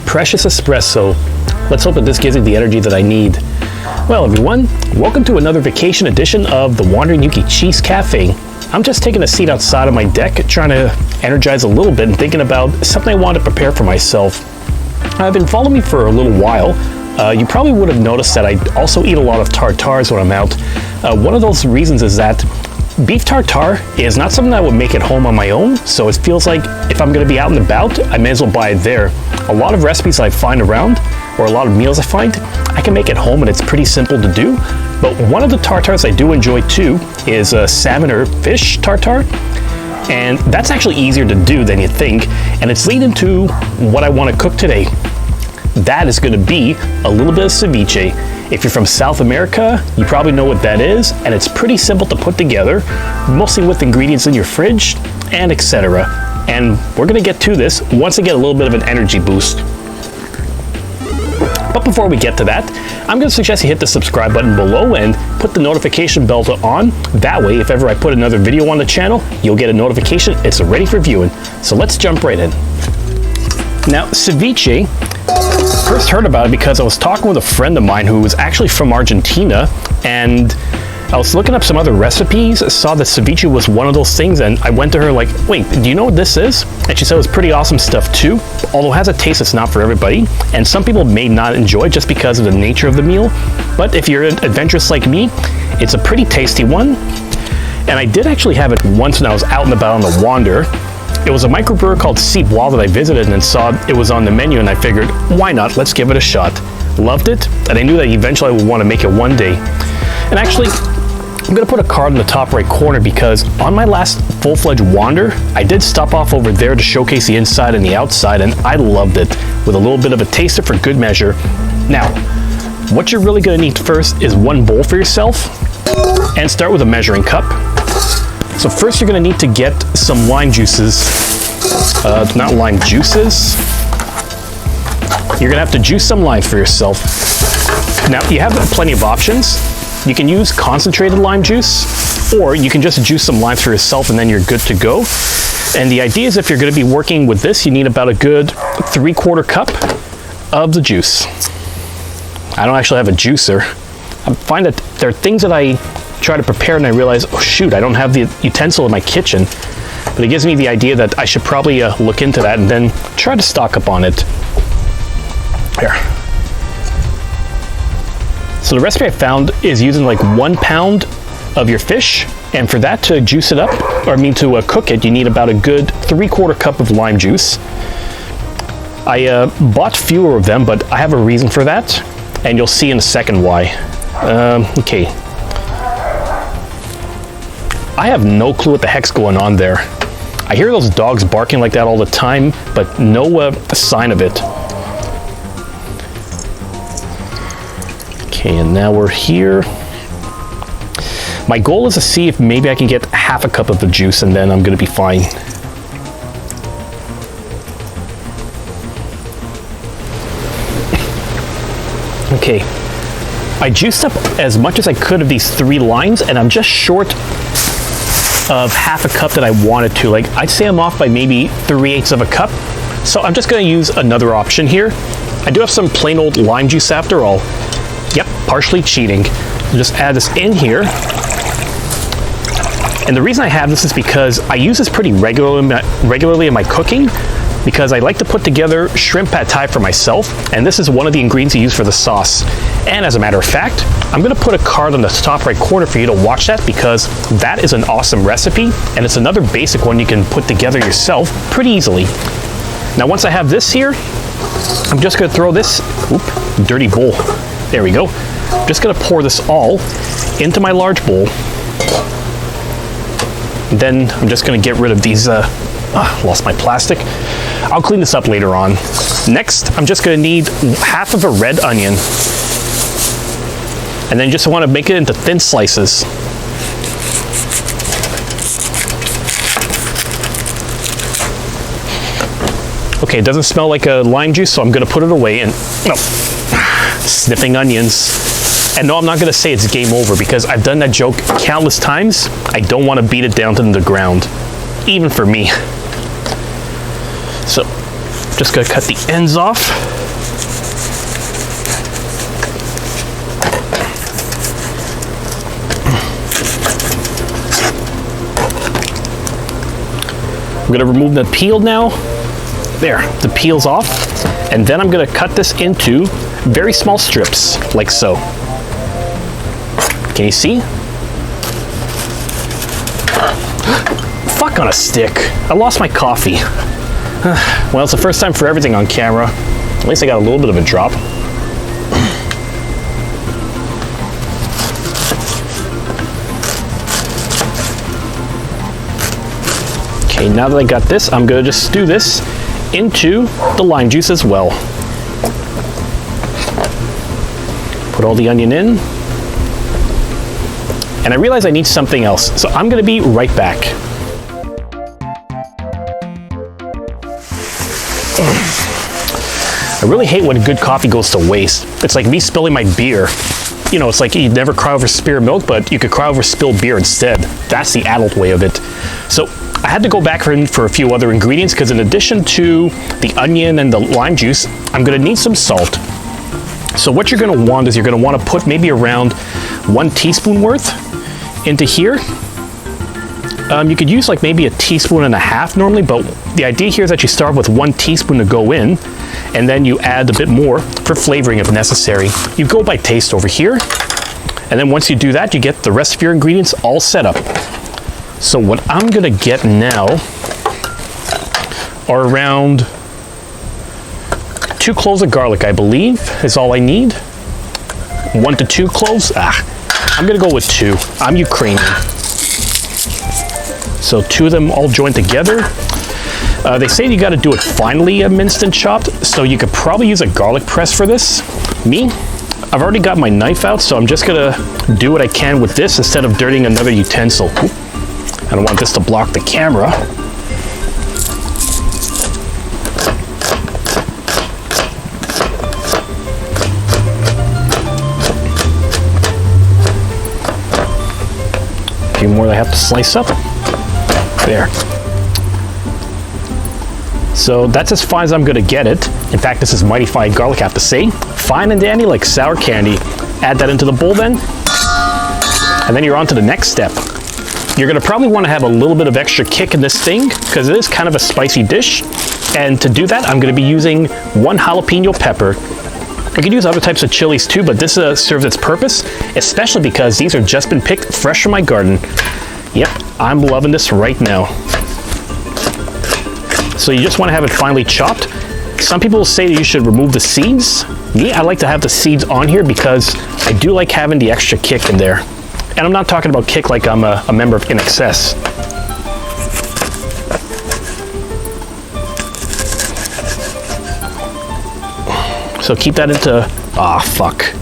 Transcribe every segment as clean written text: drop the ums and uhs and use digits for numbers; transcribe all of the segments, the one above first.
Precious espresso. Let's hope that this gives me the energy that I need. Well, everyone, welcome to another vacation edition of the Wandering Yuki Cheese Cafe. I'm just taking a seat outside of my deck, trying to energize a little bit and thinking about something I want to prepare for myself. I've been following me for a little while. You probably would have noticed that I also eat a lot of tartars when I'm out. One of those reasons is that beef tartare is not something I would make at home on my own, so it feels like if I'm going to be out and about, I may as well buy it there. A lot of recipes I find around, or a lot of meals I find, I can make at home and it's pretty simple to do. But one of the tartares I do enjoy too is salmon or fish tartare. And that's actually easier to do than you think. And it's leading to what I want to cook today. That is going to be a little bit of ceviche. If you're from South America, you probably know what that is. And it's pretty simple to put together, mostly with ingredients in your fridge and etc. And we're going to get to this once I get a little bit of an energy boost. But before we get to that, I'm going to suggest you hit the subscribe button below and put the notification bell on. That way, if ever I put another video on the channel, you'll get a notification it's ready for viewing. So let's jump right in. Now, ceviche, first heard about it because I was talking with a friend of mine who was actually from Argentina, and I was looking up some other recipes, saw that ceviche was one of those things, and I went to her like, wait, do you know what this is? And she said it was pretty awesome stuff too, although it has a taste that's not for everybody, and some people may not enjoy it just because of the nature of the meal. But if you're adventurous like me, it's a pretty tasty one. And I did actually have it once when I was out and about on the wander. It was a microbrewer called Ceviche that I visited and saw it was on the menu, and I figured, why not? Let's give it a shot. Loved it, and I knew that eventually I would want to make it one day. And actually, I'm going to put a card in the top right corner because on my last full-fledged wander, I did stop off over there to showcase the inside and the outside, and I loved it, with a little bit of a taster for good measure. Now, what you're really going to need first is one bowl for yourself, and start with a measuring cup. So first you're going to need to get some lime juices, not lime juices. You're going to have to juice some limes for yourself. Now, you have plenty of options. You can use concentrated lime juice, or you can just juice some limes for yourself and then you're good to go. And the idea is if you're going to be working with this, you need about a good 3/4 cup of the juice. I don't actually have a juicer. I find that there are things that I try to prepare and I realize, oh shoot, I don't have the utensil in my kitchen. But it gives me the idea that I should probably look into that and then try to stock up on it. Here. So the recipe I found is using like 1 pound of your fish, and for that to juice it up, or to cook it, you need about a good 3/4 cup of lime juice. I bought fewer of them, but I have a reason for that, and you'll see in a second why. Okay. I have no clue what the heck's going on there. I hear those dogs barking like that all the time, but no sign of it. Okay, and now we're here. My goal is to see if maybe I can get 1/2 cup of the juice and then I'm gonna be fine. Okay, I juiced up as much as I could of these 3 limes, and I'm just short of 1/2 cup that I wanted to. Like, I'd say I'm off by maybe 3/8 of a cup. So I'm just gonna use another option here. I do have some plain old lime juice after all. Yep, partially cheating. I'll just add this in here. And the reason I have this is because I use this pretty regularly in my cooking, because I like to put together shrimp pad thai for myself, and this is one of the ingredients I use for the sauce. And as a matter of fact, I'm going to put a card on the top right corner for you to watch that, because that is an awesome recipe, and it's another basic one you can put together yourself pretty easily. Now once I have this here, I'm just going to throw this, dirty bowl. There we go. I'm just going to pour this all into my large bowl. Then I'm just going to get rid of these, lost my plastic. I'll clean this up later on. Next, I'm just going to need 1/2 of a red onion. And then just want to make it into thin slices. Okay, it doesn't smell like a lime juice, so I'm going to put it away. And sniffing onions. And no, I'm not going to say it's game over, because I've done that joke countless times. I don't want to beat it down to the ground, even for me. So Just gonna cut the ends off. I'm gonna remove the peel now. There, the peel's off. And then I'm gonna cut this into very small strips, like so. Can you see? Fuck on a stick. I lost my coffee. Well, it's the first time for everything on camera. At least I got a little bit of a drop. Okay, now that I got this, I'm gonna just stew this into the lime juice as well. Put all the onion in. And I realize I need something else, so I'm gonna be right back. I really hate when good coffee goes to waste. It's like me spilling my beer. You know, it's like you never cry over spilled milk, but you could cry over spilled beer instead. That's the adult way of it. So I had to go back for a few other ingredients because in addition to the onion and the lime juice, I'm gonna need some salt. So what you're gonna want is you're gonna wanna put maybe around 1 teaspoon worth into here. You could use like maybe 1.5 teaspoons normally, but the idea here is that you start with 1 teaspoon to go in, and then you add a bit more for flavoring if necessary. You go by taste over here, and then once you do that, you get the rest of your ingredients all set up. So what I'm gonna get now are around 2 cloves of garlic, I believe, is all I need. 1 to 2 cloves. I'm gonna go with 2. I'm Ukrainian. So 2 of them all joined together. They say you gotta do it finely minced and chopped, so you could probably use a garlic press for this. Me, I've already got my knife out, so I'm just gonna do what I can with this instead of dirtying another utensil. I don't want this to block the camera. A few more that I have to slice up. There. So that's as fine as I'm gonna get it. In fact, this is mighty fine garlic, I have to say. Fine and dandy like sour candy. Add that into the bowl then. And then you're on to the next step. You're gonna probably wanna have a little bit of extra kick in this thing because it is kind of a spicy dish. And to do that, I'm gonna be using 1 jalapeno pepper. You can use other types of chilies too, but this serves its purpose, especially because these are just been picked fresh from my garden. Yep, I'm loving this right now. So you just want to have it finely chopped. Some people say that you should remove the seeds. Me, I like to have the seeds on here because I do like having the extra kick in there. And I'm not talking about kick like I'm a member of INXS. So keep that into, fuck.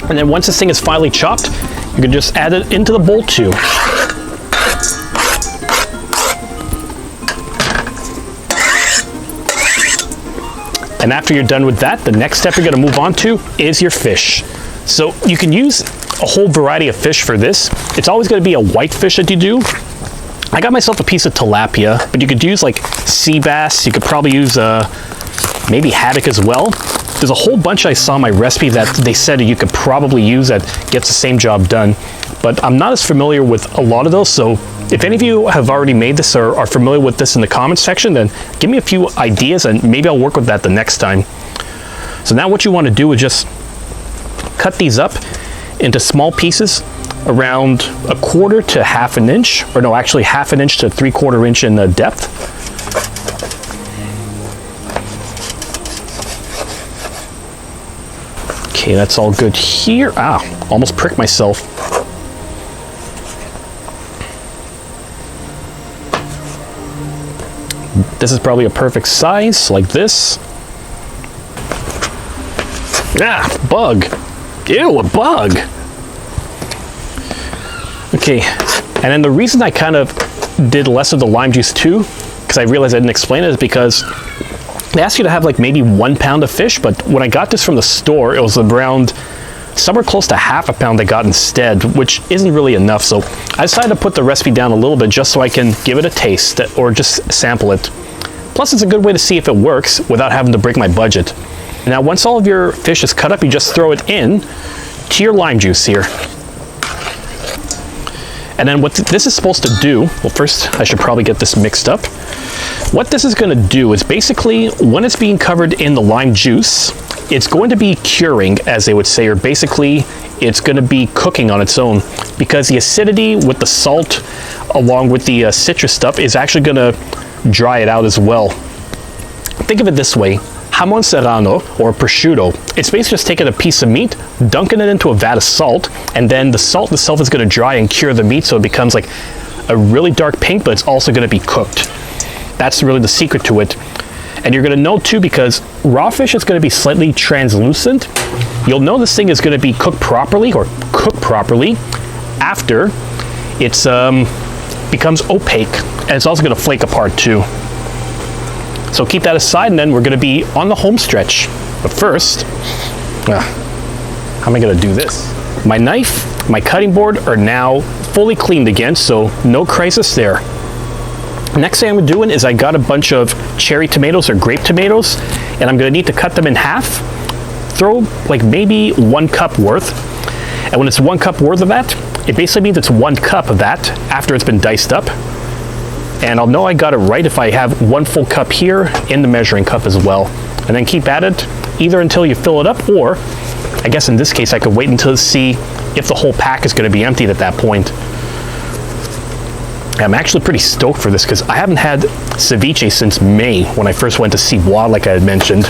And then once this thing is finely chopped, you can just add it into the bowl too. And after you're done with that, the next step you're gonna move on to is your fish. So you can use a whole variety of fish for this. It's always gonna be a white fish that you do. I got myself a piece of tilapia, but you could use like sea bass. You could probably use maybe haddock as well. There's a whole bunch I saw in my recipe that they said you could probably use that gets the same job done. But I'm not as familiar with a lot of those, so if any of you have already made this or are familiar with this in the comments section, then give me a few ideas and maybe I'll work with that the next time. So now what you want to do is just cut these up into small pieces around 1/4 to 1/2 inch, or no, actually 1/2 inch to 3/4 inch in depth. Okay, that's all good here. Almost pricked myself. This is probably a perfect size, like this. Bug. Ew, a bug. Okay, and then the reason I kind of did less of the lime juice too, because I realized I didn't explain it, is because they ask you to have like maybe 1 pound of fish, but when I got this from the store, it was around somewhere close to half a pound I got instead, which isn't really enough. So I decided to put the recipe down a little bit just so I can give it a taste or just sample it. Plus, it's a good way to see if it works without having to break my budget. Now, once all of your fish is cut up, you just throw it in to your lime juice here. And then what this is supposed to do, well, first I should probably get this mixed up. What this is going to do is basically, when it's being covered in the lime juice, it's going to be curing, as they would say, or basically it's going to be cooking on its own, because the acidity with the salt along with the citrus stuff is actually going to dry it out as well. Think of it this way: jamon serrano or prosciutto, it's basically just taking a piece of meat, dunking it into a vat of salt, and then the salt itself is going to dry and cure the meat so it becomes like a really dark pink, but it's also going to be cooked. That's really the secret to it. And you're going to know too, because raw fish is going to be slightly translucent. You'll know this thing is going to be cooked properly or cooked properly after it's becomes opaque, and it's also going to flake apart too. So keep that aside, and then we're going to be on the home stretch. But first, how am I going to do this? My knife, my cutting board are now fully cleaned again, so no crisis there. Next thing I'm doing is I got a bunch of cherry tomatoes or grape tomatoes, and I'm going to need to cut them in half. Throw like maybe 1 cup worth. And when it's 1 cup worth of that, it basically means it's 1 cup of that after it's been diced up. And I'll know I got it right if I have 1 full cup here in the measuring cup as well. And then keep at it either until you fill it up, or I guess in this case I could wait until to see if the whole pack is going to be emptied at that point. I'm actually pretty stoked for this because I haven't had ceviche since May when I first went to Cibois, like I had mentioned.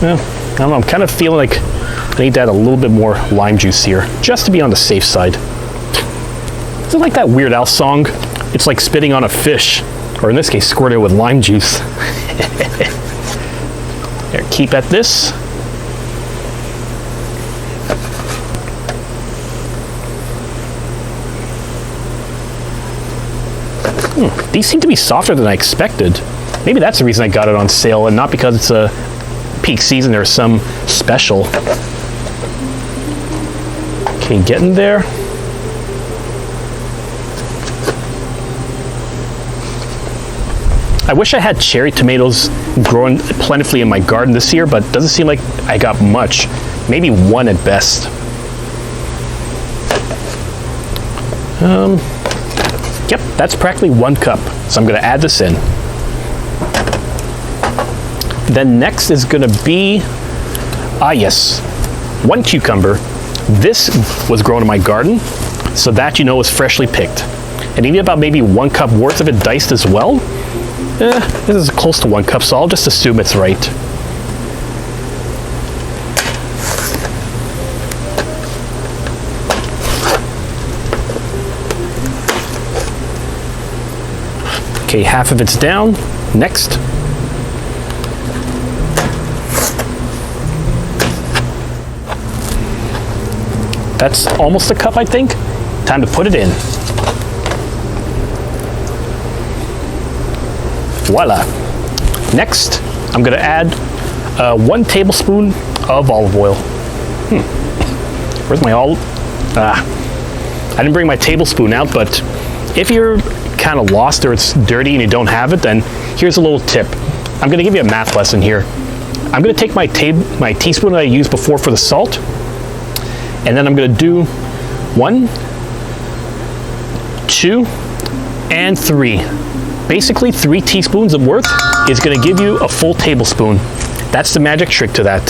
Well, I don't know, I'm kind of feeling like I need to add a little bit more lime juice here, just to be on the safe side. Is it like that Weird Al song? It's like spitting on a fish, or in this case, squirted with lime juice. There, keep at this. These seem to be softer than I expected. Maybe that's the reason I got it on sale, and not because it's a peak season or some special. Okay, getting there. I wish I had cherry tomatoes growing plentifully in my garden this year, but it doesn't seem like I got much. Maybe 1 at best. Yep, that's practically 1 cup. So I'm going to add this in. Then next is going to be, yes, 1 cucumber. This was grown in my garden, so that you know is freshly picked. And even about maybe 1 cup worth of it diced as well. This is close to 1 cup, so I'll just assume it's right. Okay, half of it's down. Next. That's almost a cup, I think. Time to put it in. Voila. Next, I'm going to add 1 tablespoon of olive oil. Where's my olive? I didn't bring my tablespoon out, but if you're kind of lost or it's dirty and you don't have it, then here's a little tip. I'm going to give you a math lesson here. I'm going to take my teaspoon that I used before for the salt, and then I'm going to do 1, 2, and 3. Basically 3 teaspoons of worth is going to give you a full tablespoon. That's the magic trick to that.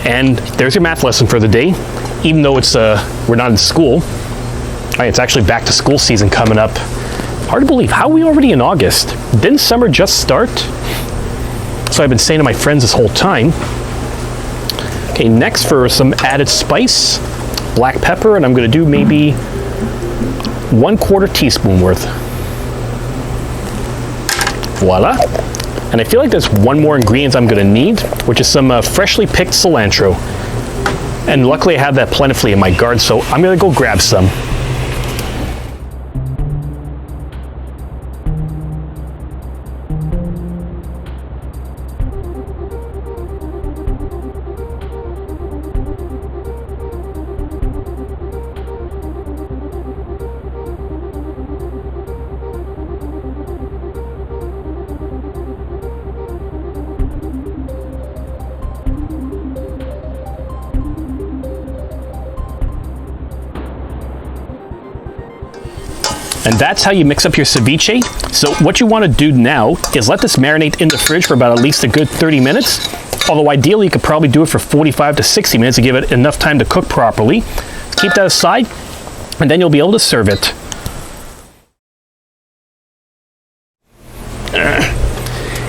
And there's your math lesson for the day. Even though it's we're not in school. It's actually back to school season coming up. Hard to believe, how are we already in August? Didn't summer just start? So I've been saying to my friends this whole time. Okay, next for some added spice, black pepper, and I'm going to do maybe 1/4 teaspoon worth. Voila. And I feel like there's 1 more ingredient I'm going to need, which is some freshly picked cilantro. And luckily I have that plentifully in my garden, so I'm going to go grab some. And that's how you mix up your ceviche. So what you want to do now is let this marinate in the fridge for about at least a good 30 minutes. Although ideally you could probably do it for 45 to 60 minutes to give it enough time to cook properly. Keep that aside, and then you'll be able to serve it.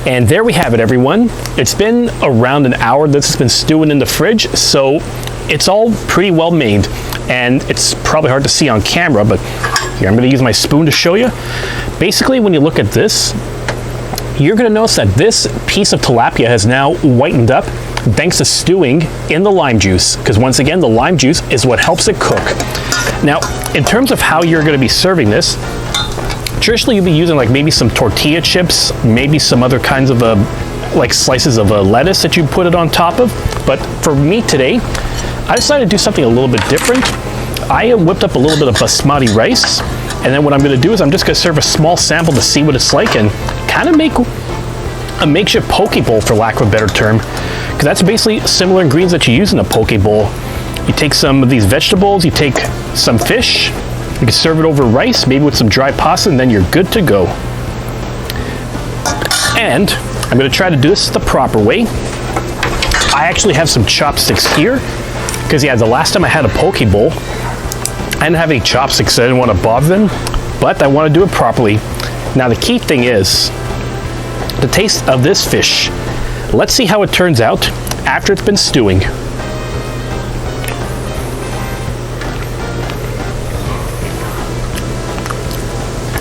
And there we have it, everyone. It's been around an hour this has been stewing in the fridge, so it's all pretty well made. And it's probably hard to see on camera, but here, I'm going to use my spoon to show you. Basically, when you look at this, you're going to notice that this piece of tilapia has now whitened up thanks to stewing in the lime juice, because once again, the lime juice is what helps it cook. Now, in terms of how you're going to be serving this, traditionally you'd be using like maybe some tortilla chips, maybe some other kinds of like slices of lettuce that you put it on top of. But for me today, I decided to do something a little bit different. I whipped up a little bit of basmati rice, and then what I'm going to do is I'm just going to serve a small sample to see what it's like and kind of make a makeshift poke bowl, for lack of a better term, because that's basically similar ingredients that you use in a poke bowl. You take some of these vegetables, you take some fish, you can serve it over rice, maybe with some dry pasta, and then you're good to go. And I'm going to try to do this the proper way. I actually have some chopsticks here, because yeah, the last time I had a poke bowl, I didn't have any chopsticks, so I didn't want to bother them, but I want to do it properly. Now the key thing is the taste of this fish. Let's see how it turns out after it's been stewing.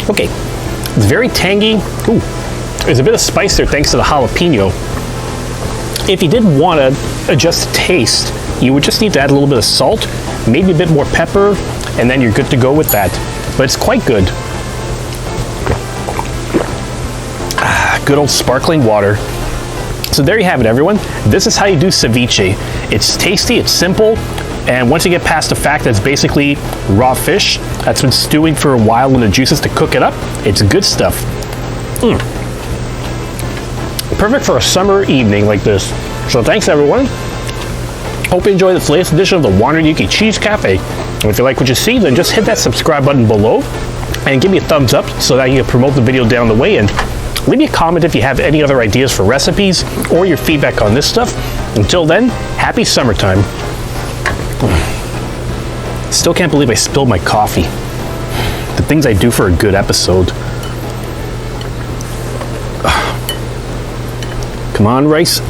Okay, it's very tangy. Ooh, there's a bit of spice there thanks to the jalapeno. If you did want to adjust the taste, you would just need to add a little bit of salt, maybe a bit more pepper, and then you're good to go with that. But it's quite good. Good old sparkling water. So there you have it, everyone. This is how you do ceviche. It's tasty, it's simple, and once you get past the fact that it's basically raw fish that's been stewing for a while in the juices to cook it up, it's good stuff. Perfect for a summer evening like this. So thanks, everyone. Hope you enjoyed this latest edition of the Wanderyuki Cheese Cafe. And if you like what you see, then just hit that subscribe button below and give me a thumbs up so that you can promote the video down the way, and leave me a comment if you have any other ideas for recipes or your feedback on this stuff. Until then, happy summertime. Still can't believe I spilled my coffee. The things I do for a good episode. Come on, rice.